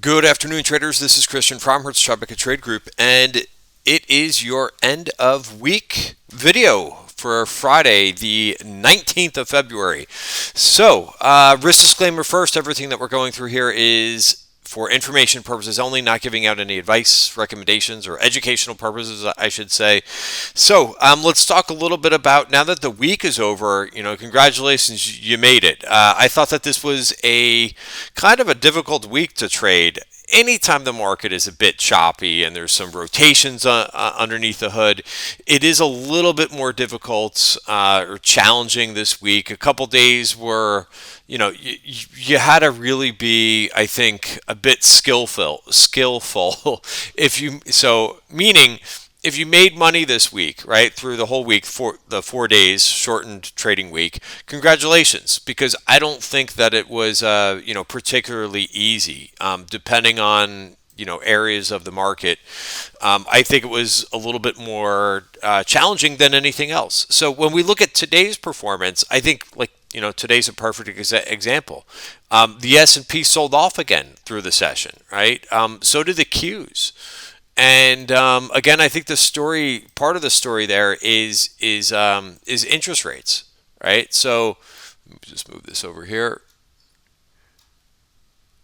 Good afternoon, traders. This is Christian from Hertz Tropica Trade Group, and it is your end of week video for Friday, the 19th of February. So, risk disclaimer first, everything that we're going through here is for information purposes only, not giving out any advice, recommendations, or educational purposes, I should say. So let's talk a little bit about, now that the week is over, congratulations, you made it. I thought that this was a kind of a difficult week to trade. Anytime the market is a bit choppy and there's some rotations underneath the hood, it is a little bit more difficult or challenging this week. A couple days were, you had to really be, I think, a bit skillful. Meaning if you made money this week, right, through the whole week, for the 4 days shortened trading week, congratulations, because I don't think that it was, particularly easy, depending on, areas of the market. I think it was a little bit more challenging than anything else. So when we look at today's performance, I think, today's a perfect example. The S&P sold off again through the session, right? So did the Qs. And again, I think part of the story there is interest rates, right? So let me just move this over here.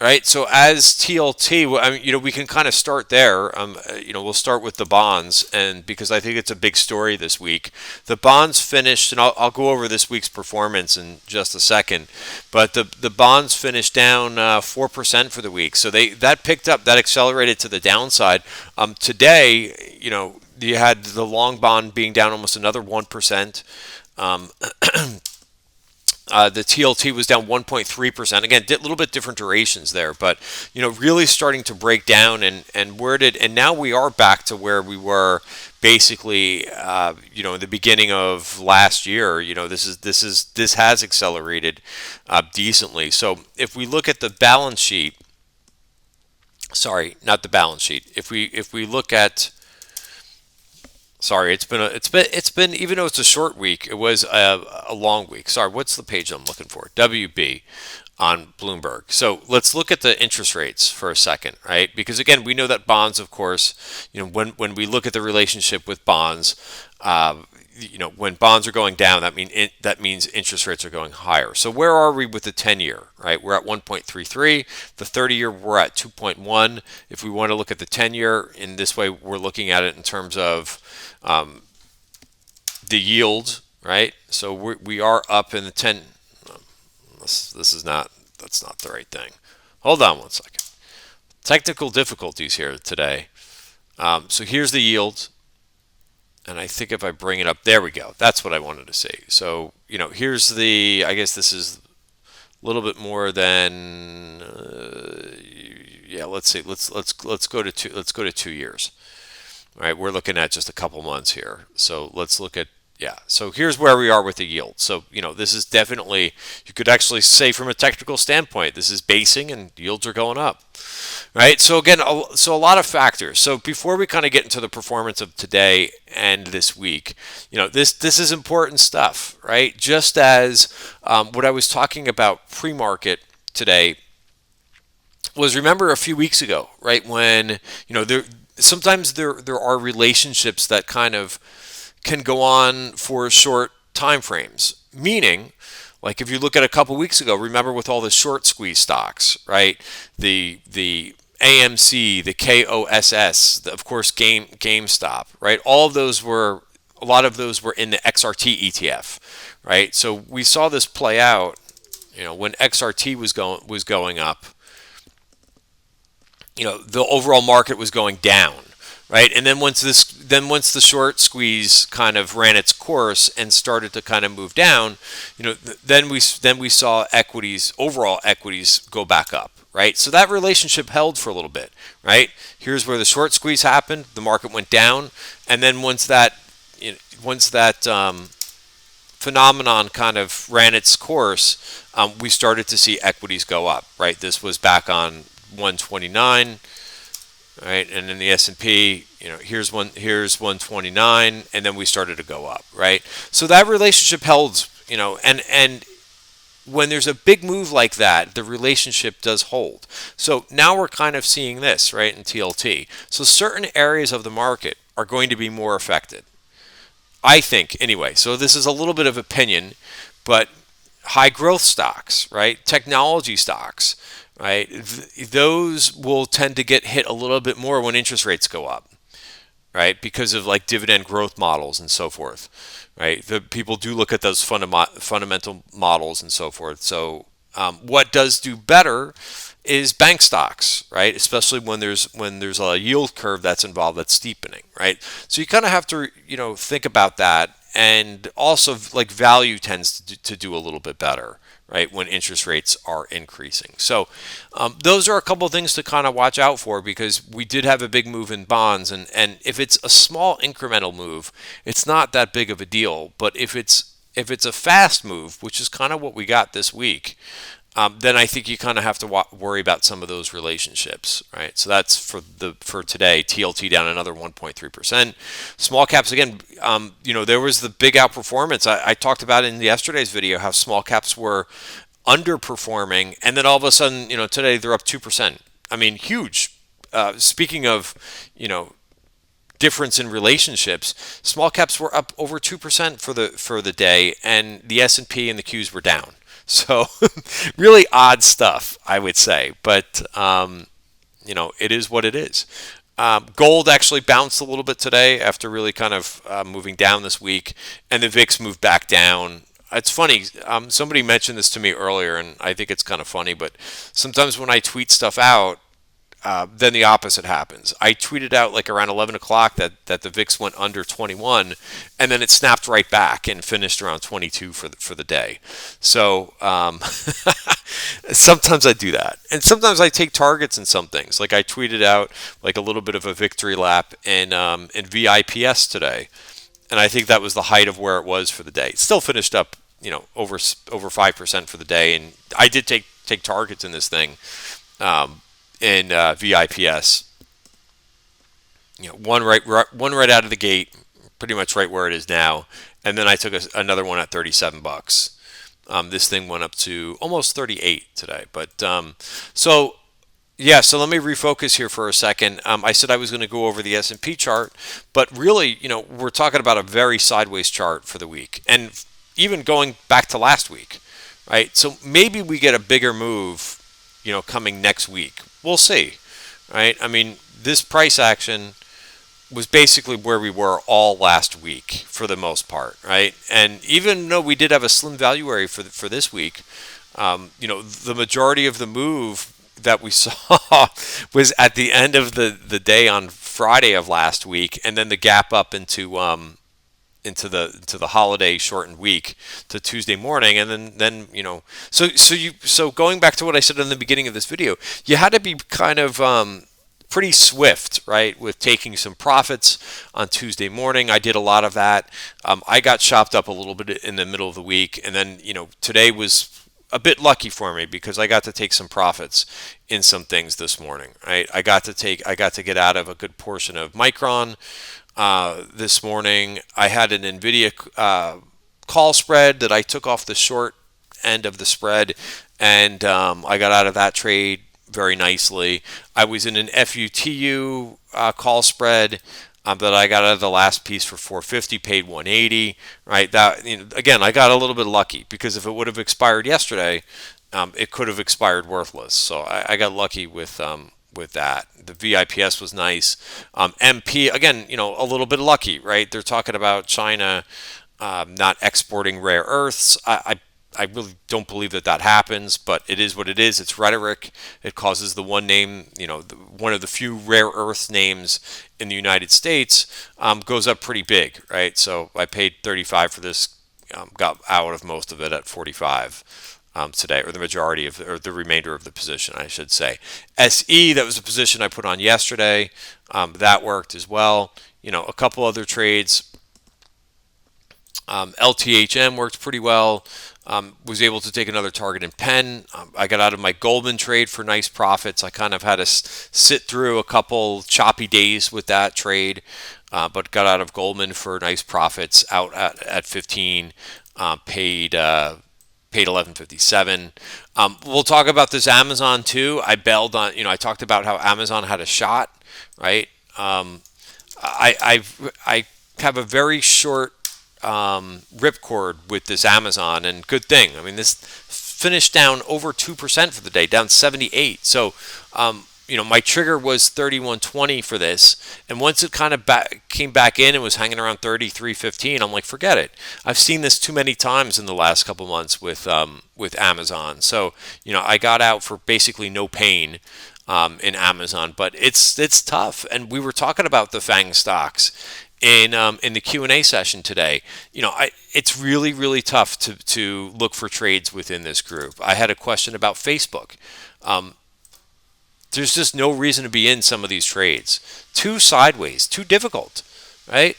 Right, so as TLT, we can kind of start there. We'll start with the bonds, and because I think it's a big story this week. The bonds finished, and I'll go over this week's performance in just a second. But the bonds finished down 4% for the week, so that picked up, that accelerated to the downside. Today, you had the long bond being down almost another 1%. The TLT was down 1.3%. Again, a little bit different durations there, but really starting to break down. And now we are back to where we were basically, in the beginning of last year. This has accelerated decently. So if we look at the balance sheet, sorry, not the balance sheet. If we look at Sorry, it's been even though it's a short week, it was a long week. Sorry, what's the page I'm looking for? WB on Bloomberg. So let's look at the interest rates for a second, right? Because again, we know that bonds, of course, when we look at the relationship with bonds, when bonds are going down, that means interest rates are going higher. So where are we with the 10-year, right? We're at 1.33. The 30-year, we're at 2.1. If we want to look at the 10-year in this way, we're looking at it in terms of the yield, right? So we are up in the 10. That's not the right thing. Hold on one second. Technical difficulties here today. So here's the yield. And I think if I bring it up, there we go. That's what I wanted to see. So, here's I guess this is a little bit more than, let's see. Let's go to 2 years. All right, we're looking at just a couple months here. So let's look at, so here's where we are with the yield. So, this is definitely, you could actually say from a technical standpoint, this is basing and yields are going up, right? So again, a lot of factors. So before we kind of get into the performance of today and this week, this is important stuff, right? Just as what I was talking about pre-market today was, remember a few weeks ago, right? When, sometimes there are relationships that kind of can go on for short time frames. Meaning, like if you look at a couple weeks ago, remember with all the short squeeze stocks, right? The AMC, the KOSS, of course GameStop, right? A lot of those were in the XRT ETF, right? So we saw this play out, when XRT was going up. The overall market was going down, right? And then once the short squeeze kind of ran its course and started to kind of move down, then we saw overall equities go back up, right? So that relationship held for a little bit, right? Here's where the short squeeze happened, the market went down, and then once that phenomenon kind of ran its course, we started to see equities go up, right? This was back on 129, right? And in the S&P, here's 129, and then we started to go up, right? So that relationship held, and when there's a big move like that, the relationship does hold. So now we're kind of seeing this, right, in TLT. So certain areas of the market are going to be more affected, I think, anyway. So this is a little bit of opinion, but high growth stocks, right, technology stocks, right, those will tend to get hit a little bit more when interest rates go up, right? Because of like dividend growth models and so forth, right? The people do look at those fundamental models and so forth. So what does do better is bank stocks, right? Especially when there's a yield curve that's involved that's steepening, right? So you kind of have to think about that, and also like value tends to do a little bit better, right, when interest rates are increasing. So those are a couple of things to kind of watch out for, because we did have a big move in bonds, and if it's a small incremental move, it's not that big of a deal. But if it's a fast move, which is kind of what we got this week, then I think you kind of have to worry about some of those relationships, right? So that's for today. TLT down another 1.3%. Small caps again. There was the big outperformance. I talked about in yesterday's video how small caps were underperforming, and then all of a sudden, today they're up 2%. I mean, huge. Speaking of, difference in relationships, small caps were up over 2% for the day, and the S&P and the Qs were down. So really odd stuff, I would say, but it is what it is. Gold actually bounced a little bit today after really kind of moving down this week, and the VIX moved back down. It's funny. Somebody mentioned this to me earlier, and I think it's kind of funny, but sometimes when I tweet stuff out, then the opposite happens. I tweeted out like around 11 o'clock that the VIX went under 21, and then it snapped right back and finished around 22 for the day. So sometimes I do that, and sometimes I take targets in some things. Like I tweeted out like a little bit of a victory lap in VIPS today, and I think that was the height of where it was for the day. It still finished up, over 5% for the day, and I did take targets in this thing. In VIPS, one right out of the gate, pretty much right where it is now, and then I took another one at $37. This thing went up to almost 38 today, but so let me refocus here for a second. I said I was going to go over the S&P chart, but really, we're talking about a very sideways chart for the week, and even going back to last week, right? So maybe we get a bigger move, coming next week. We'll see, right? I mean, this price action was basically where we were all last week for the most part, right? And even though we did have a slim value area for this week, the majority of the move that we saw was at the end of the day on Friday of last week, and then the gap up into the holiday shortened week to Tuesday morning, and then so going back to what I said in the beginning of this video, you had to be kind of pretty swift, right, with taking some profits on Tuesday morning. I did a lot of that. I got chopped up a little bit in the middle of the week, and then today was a bit lucky for me because I got to take some profits in some things this morning, right? I got to get out of a good portion of Micron. This morning, I had an NVIDIA call spread that I took off the short end of the spread, and I got out of that trade very nicely. I was in an FUTU call spread that I got out of the last piece for 450, paid 180. Right? That again, I got a little bit lucky because if it would have expired yesterday, it could have expired worthless. So I got lucky with that. The VIPS was nice. MP, again, a little bit lucky, right? They're talking about China not exporting rare earths. I really don't believe that happens, but it is what it is. It's rhetoric. It causes the one name, one of the few rare earth names in the United States goes up pretty big, right? So I paid 35 for this, got out of most of it at 45. Today, or the majority of, or the remainder of the position, I should say. SE, that was a position I put on yesterday. That worked as well. A couple other trades. LTHM worked pretty well. Was able to take another target in Penn. I got out of my Goldman trade for nice profits. I kind of had to sit through a couple choppy days with that trade, but got out of Goldman for nice profits out at 15. Paid paid 11.57. We'll talk about this Amazon too. I bailed on, I talked about how Amazon had a shot, right? I have a very short ripcord with this Amazon, and good thing. I mean, this finished down over 2% for the day, down 78. So, my trigger was 31.20 for this, and once it kind of came back in and was hanging around 33.15, I'm like, forget it. I've seen this too many times in the last couple months with Amazon. So, I got out for basically no pain in Amazon, but it's tough. And we were talking about the FANG stocks in the Q&A session today. It's really, really tough to look for trades within this group. I had a question about Facebook. There's just no reason to be in some of these trades. Too sideways, too difficult, right?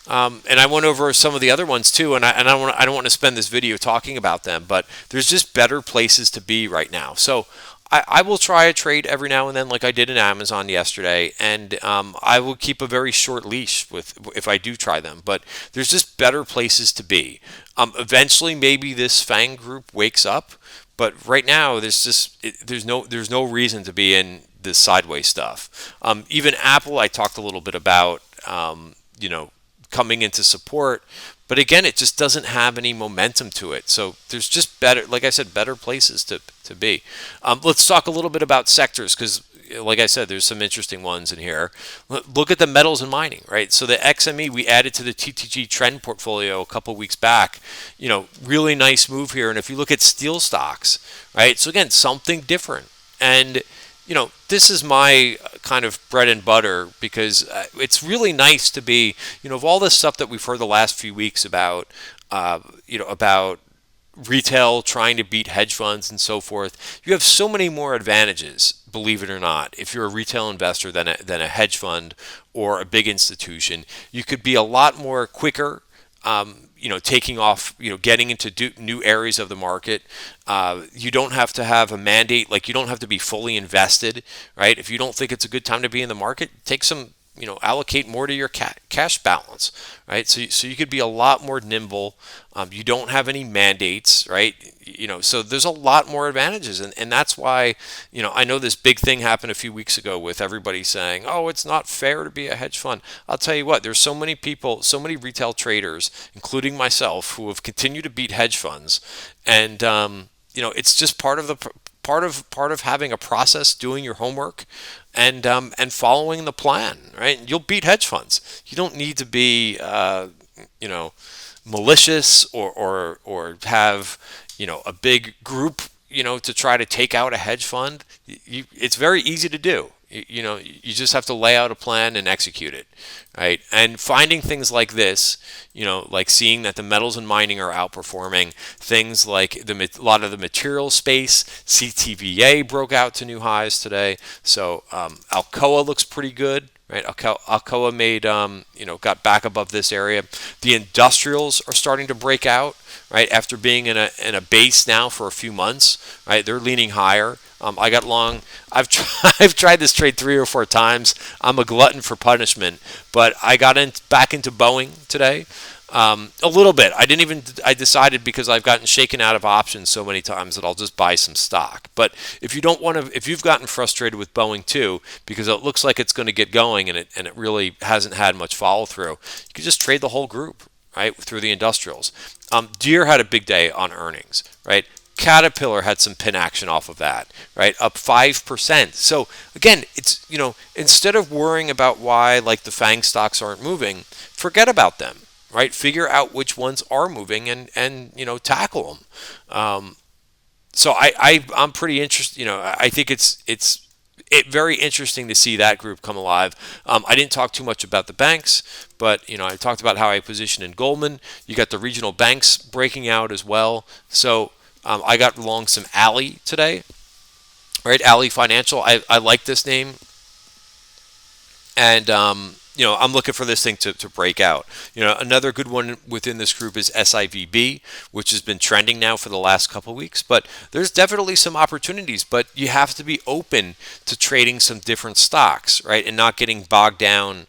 And I went over some of the other ones too, and I don't want to spend this video talking about them, but there's just better places to be right now. So I will try a trade every now and then, like I did in Amazon yesterday, and I will keep a very short leash if I do try them. But there's just better places to be. Eventually, maybe this FANG group wakes up, but right now there's no reason to be in this sideways stuff. Even Apple, I talked a little bit about, coming into support, but again, it just doesn't have any momentum to it. So there's just better, like I said, better places to be. Let's talk a little bit about sectors, because like I said, there's some interesting ones in here. Look at the metals and mining, right? So the XME we added to the TTG Trend Portfolio a couple weeks back. Really nice move here. And if you look at steel stocks, right? So again, something different. And this is my kind of bread and butter, because it's really nice to be, of all this stuff that we've heard the last few weeks about, about retail trying to beat hedge funds and so forth. You have so many more advantages, believe it or not, if you're a retail investor than a hedge fund or a big institution. You could be a lot more quicker, taking off, getting into new areas of the market. You don't have to have a mandate, like you don't have to be fully invested, right? If you don't think it's a good time to be in the market, take some, allocate more to your cash balance, right? So you could be a lot more nimble. You don't have any mandates, right? So there's a lot more advantages, and that's why, I know this big thing happened a few weeks ago with everybody saying, oh, it's not fair to be a hedge fund. I'll tell you what, there's so many people, so many retail traders, including myself, who have continued to beat hedge funds, and it's just part of having a process, doing your homework, and following the plan, right? You'll beat hedge funds. You don't need to be malicious or have a big group to try to take out a hedge fund. It's very easy to do. You just have to lay out a plan and execute it, right? And finding things like this, like seeing that the metals and mining are outperforming, things like a lot of the material space. CTVA broke out to new highs today. So Alcoa looks pretty good, right? Alcoa made, got back above this area. The industrials are starting to break out, right? After being in a base now for a few months, right? They're leaning higher. I got long. I've tried this trade 3 or 4 times. I'm a glutton for punishment, but I got back into Boeing today. A little bit. I decided, because I've gotten shaken out of options so many times, that I'll just buy some stock. But if you've gotten frustrated with Boeing too, because it looks like it's going to get going and it really hasn't had much follow through, you could just trade the whole group, right, through the industrials. Deere had a big day on earnings, right? Caterpillar had some pin action off of that, right? Up 5%. So again, it's, instead of worrying about why like the FANG stocks aren't moving, forget about them, right? Figure out which ones are moving and tackle them. So I'm pretty interested. I think it's very interesting to see that group come alive. I didn't talk too much about the banks, but I talked about how I position in Goldman. You got the regional banks breaking out as well. So I got along some Ally today, right? Ally Financial. I like this name, and I'm looking for this thing to break out. Another good one within this group is SIVB, which has been trending now for the last couple of weeks. But there's definitely some opportunities, but you have to be open to trading some different stocks, right? And not getting bogged down,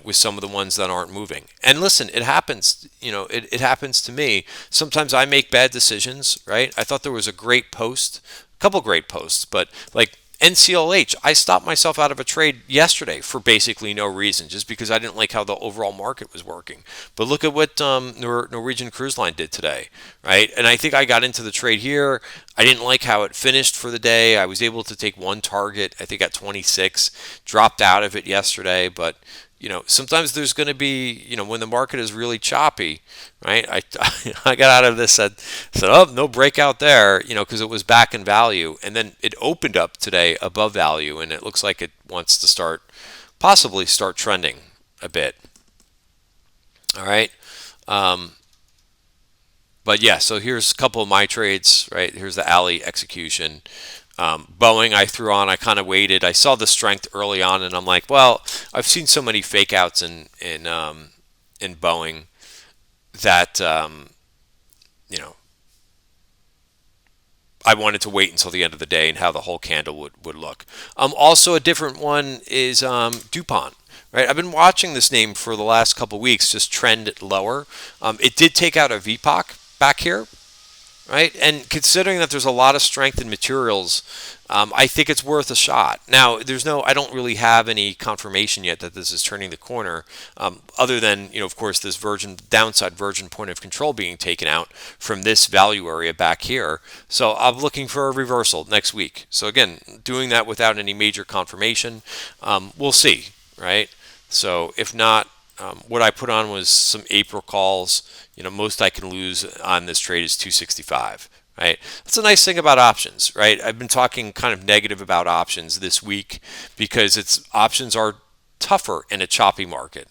with some of the ones that aren't moving. And listen, it happens, it happens to me. Sometimes I make bad decisions, right? I thought there was a great post, a couple great posts, but like NCLH, I stopped myself out of a trade yesterday for basically no reason, just because I didn't like how the overall market was working. But look at what Norwegian Cruise Line did today, right? And I think I got into the trade here. I didn't like how it finished for the day. I was able to take one target, I think at 26, dropped out of it yesterday, but sometimes there's going to be, when the market is really choppy, right? I got out of this, said, oh, no breakout there, because it was back in value. And then it opened up today above value, and it looks like it wants to possibly start trending a bit. All right. But yeah, so here's a couple of my trades, right? Here's the alley execution. Boeing, I threw on. I kind of waited. I saw the strength early on, and I'm like, well, I've seen so many fake outs in Boeing that I wanted to wait until the end of the day and how the whole candle would look. Also, a different one is DuPont. Right, I've been watching this name for the last couple of weeks, just trend lower. It did take out a VPOC back here, right? And considering that there's a lot of strength in materials, I think it's worth a shot. Now, I don't really have any confirmation yet that this is turning the corner, other than, of course, this downside virgin point of control being taken out from this value area back here. So I'm looking for a reversal next week. So again, doing that without any major confirmation, we'll see, right? So if not, what I put on was some April calls. Most I can lose on this trade is 265, right? That's a nice thing about options, right? I've been talking kind of negative about options this week because options are tougher in a choppy market.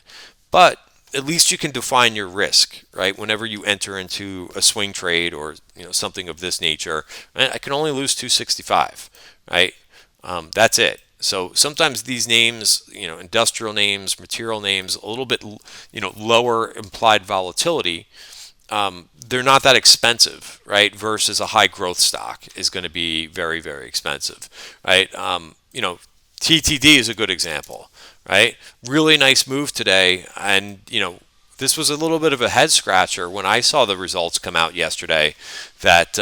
But at least you can define your risk, right? Whenever you enter into a swing trade or something of this nature, right? I can only lose 265, right? That's it. So sometimes these names, industrial names, material names, a little bit, lower implied volatility, they're not that expensive, right? Versus a high growth stock is going to be very, very expensive, right? TTD is a good example, right? Really nice move today, and this was a little bit of a head scratcher when I saw the results come out yesterday that,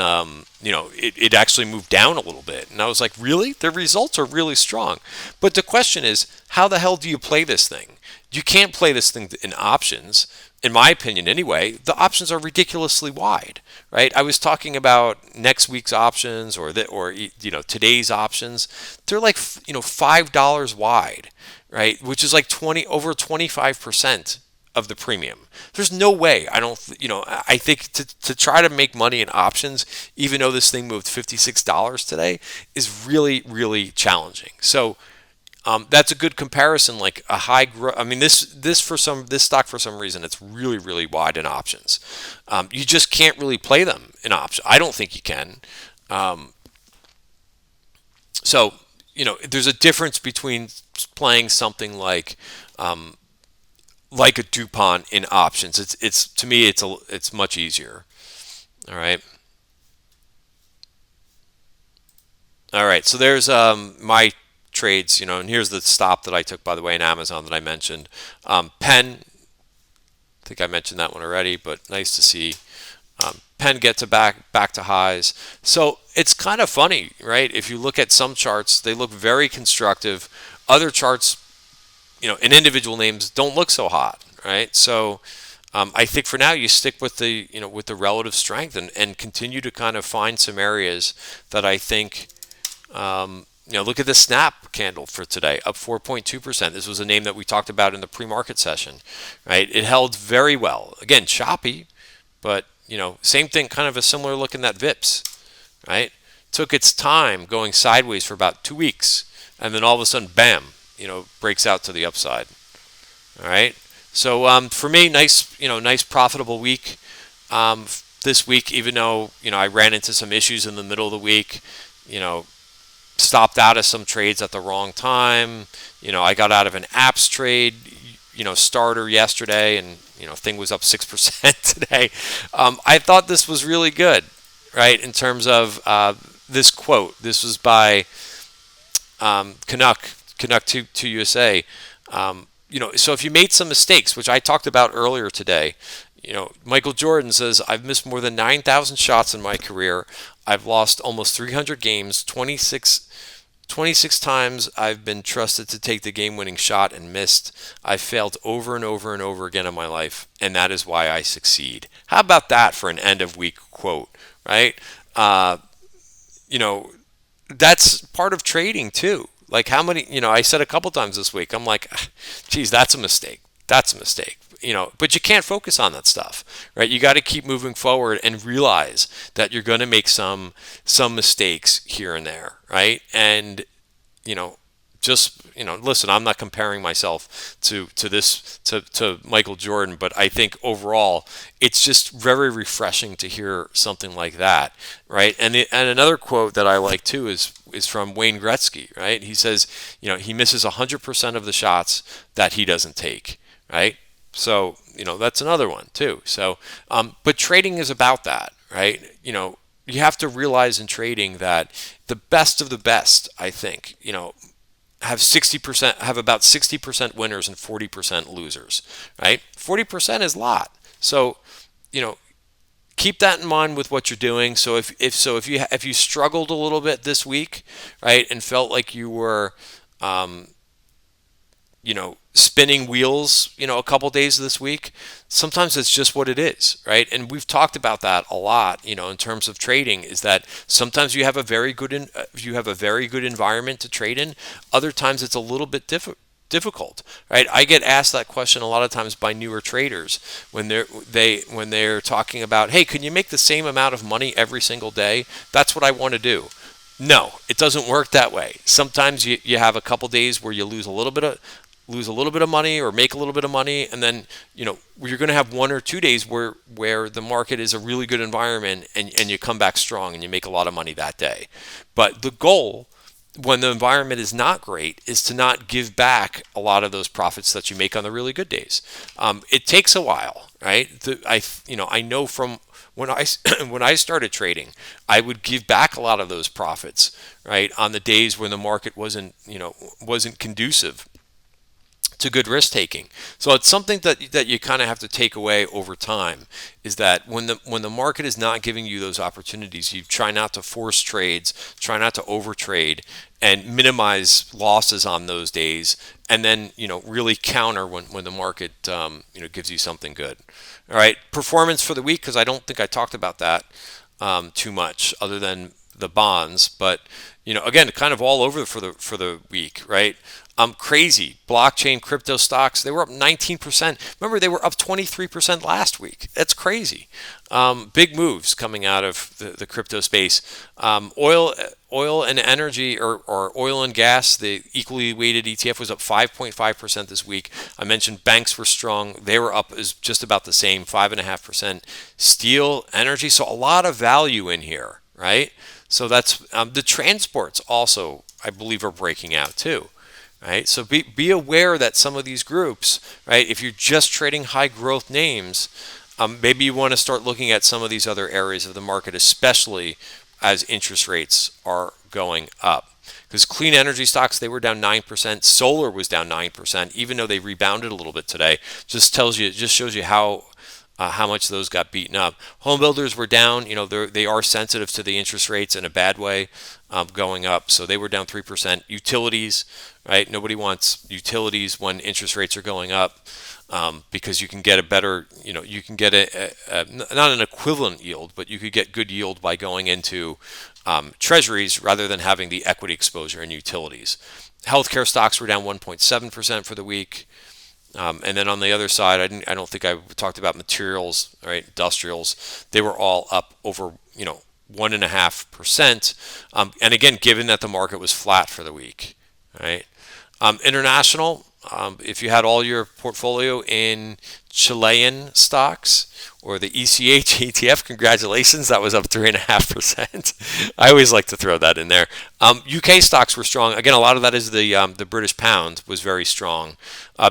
it actually moved down a little bit. And I was like, really? The results are really strong. But the question is, how the hell do you play this thing? You can't play this thing in options. In my opinion, anyway, the options are ridiculously wide, right? I was talking about next week's options or today's options. They're like, $5 wide, right? Which is like over 25% of the premium. There's no way. I think to try to make money in options, even though this thing moved $56 today, is really, really challenging. So that's a good comparison. Like a high growth. I mean, this stock for some reason it's really, really wide in options. You just can't really play them in options. I don't think you can. So there's a difference between playing something like a DuPont in options. It's to me it's much easier. All right. So there's my trades, and here's the stop that I took, by the way, in Amazon that I mentioned. Penn, I think I mentioned that one already, but nice to see Penn get to back to highs. So it's kind of funny, right? If you look at some charts, they look very constructive. Other charts, and individual names don't look so hot, right? So I think for now you stick with the relative strength and continue to kind of find some areas that I think look at the Snap candle for today, up 4.2%. This was a name that we talked about in the pre-market session, right? It held very well. Again, choppy, but same thing, kind of a similar look in that VIPS, right? Took its time going sideways for about 2 weeks, and then all of a sudden, bam, breaks out to the upside. All right. So for me, nice profitable week this week. Even though I ran into some issues in the middle of the week, stopped out of some trades at the wrong time. I got out of an apps trade starter yesterday, and thing was up 6% today. I thought this was really good, right? In terms of this quote, this was by Canuck to USA. So if you made some mistakes, which I talked about earlier today, Michael Jordan says, I've missed more than 9,000 shots in my career. I've lost almost 300 games, 26 times I've been trusted to take the game-winning shot and missed. I've failed over and over and over again in my life, and that is why I succeed. How about that for an end-of-week quote, right? That's part of trading too. Like how many, I said a couple times this week, I'm like, geez, that's a mistake. That's a mistake. But you can't focus on that stuff, right? You got to keep moving forward and realize that you're going to make some mistakes here and there, right? And just listen, I'm not comparing myself to Michael Jordan, but I think overall it's just very refreshing to hear something like that, right? And another quote that I like too is from Wayne Gretzky, right? He says, he misses 100% of the shots that he doesn't take, right? So, that's another one too. So, but trading is about that, right? You have to realize in trading that the best of the best, I think, have about 60% winners and 40% losers, right? 40% is a lot. So, keep that in mind with what you're doing. So if you struggled a little bit this week, right, and felt like you were spinning wheels, a couple days this week, sometimes it's just what it is, right? And we've talked about that a lot, in terms of trading, is that sometimes you have a very good environment to trade in. Other times it's a little bit difficult, right? I get asked that question a lot of times by newer traders when they're talking about, hey, can you make the same amount of money every single day? That's what I want to do. No, it doesn't work that way. Sometimes you have a couple days where you lose a little bit of money or make a little bit of money, and then you're going to have 1 or 2 days where the market is a really good environment and you come back strong and you make a lot of money that day. But the goal when the environment is not great is to not give back a lot of those profits that you make on the really good days. It takes a while, right? I know from when I started trading, I would give back a lot of those profits, right, on the days when the market wasn't conducive to good risk taking. So it's something that you kind of have to take away over time, is that when the market is not giving you those opportunities, you try not to force trades, try not to overtrade, and minimize losses on those days, and then really counter when the market gives you something good. All right, performance for the week, because I don't think I talked about that too much other than the bonds, but again, kind of all over for the week, right? Crazy blockchain crypto stocks, they were up 19%. Remember, they were up 23% last week. That's crazy. Big moves coming out of the crypto space. Oil and energy, or oil and gas, the equally weighted ETF was up 5.5% this week. I mentioned banks were strong. They were up as just about the same, 5.5%. Steel, energy, so a lot of value in here, right? So that's the transports also, I believe, are breaking out too. Right, so be aware that some of these groups, right, if you're just trading high growth names, maybe you want to start looking at some of these other areas of the market, especially as interest rates are going up. Because clean energy stocks, they were down 9%. Solar was down 9%, even though they rebounded a little bit today. Just shows you how much those got beaten up. Home builders were down. They are sensitive to the interest rates in a bad way, going up. So they were down 3%. Utilities, right? Nobody wants utilities when interest rates are going up, because you can get a better, you can get not an equivalent yield, but you could get good yield by going into treasuries rather than having the equity exposure in utilities. Healthcare stocks were down 1.7% for the week. And then on the other side, I don't think I talked about materials, right? Industrials, they were all up over 1.5%. And again, given that the market was flat for the week, right? International, If you had all your portfolio in Chilean stocks or the ECH ETF, congratulations, that was up 3.5%. I always like to throw that in there. UK stocks were strong. Again, a lot of that is the British pound was very strong.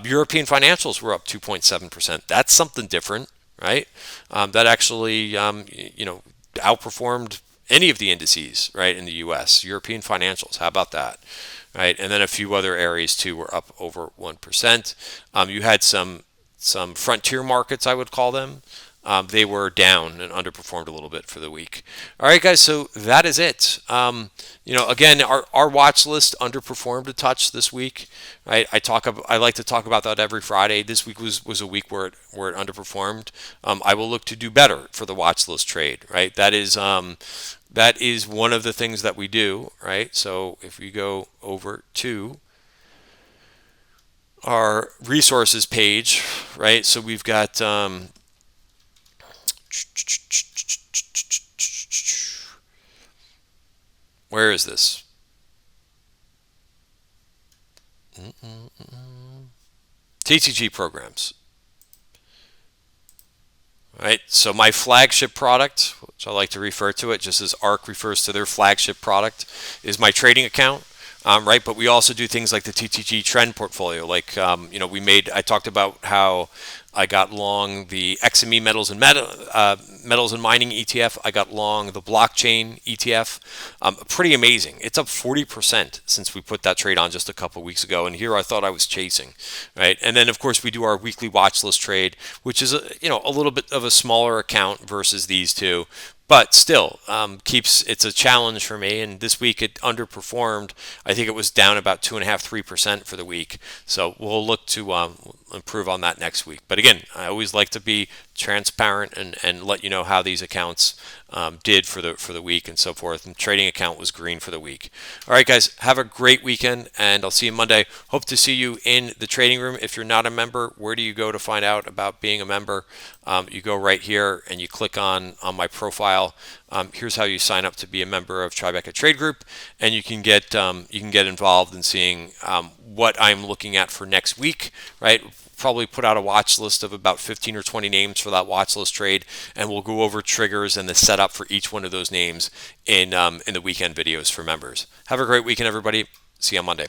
European financials were up 2.7%. That's something different, right? That actually, outperformed any of the indices, right, in the U.S. European financials. How about that? Right, and then a few other areas too were up over 1%. You had some frontier markets, I would call them. They were down and underperformed a little bit for the week. All right, guys, so that is it. Again, our watch list underperformed a touch this week. Right, I like to talk about that every Friday. This week was a week where it underperformed. I will look to do better for the watch list trade. Right, that is one of the things that we do, right? So if we go over to our resources page, right? So we've got where is this? TTG programs. Right, so my flagship product, which I like to refer to it just as ARK refers to their flagship product, is my trading account. Right, but we also do things like the TTG Trend Portfolio. Like, I talked about how I got long the XME metals and mining ETF. I got long the blockchain ETF. Pretty amazing. It's up 40% since we put that trade on just a couple weeks ago. And here I thought I was chasing, right? And then of course we do our weekly watch list trade, which is a little bit of a smaller account versus these two. But still, it's a challenge for me. And this week it underperformed. I think it was down about 2.5–3% for the week. So we'll look to improve on that next week. But again, I always like to be transparent and let you know how these accounts did for the week and so forth. And trading account was green for the week. All right, guys, have a great weekend, and I'll see you Monday. Hope to see you in the trading room. If you're not a member, where do you go to find out about being a member? You go right here and you click on my profile. Here's how you sign up to be a member of Tribeca Trade Group, and you can get involved in seeing what I'm looking at for next week. Right, probably put out a watch list of about 15 or 20 names for that watch list trade, and we'll go over triggers and the setup for each one of those names in the weekend videos for members. Have a great weekend, everybody. See you on Monday.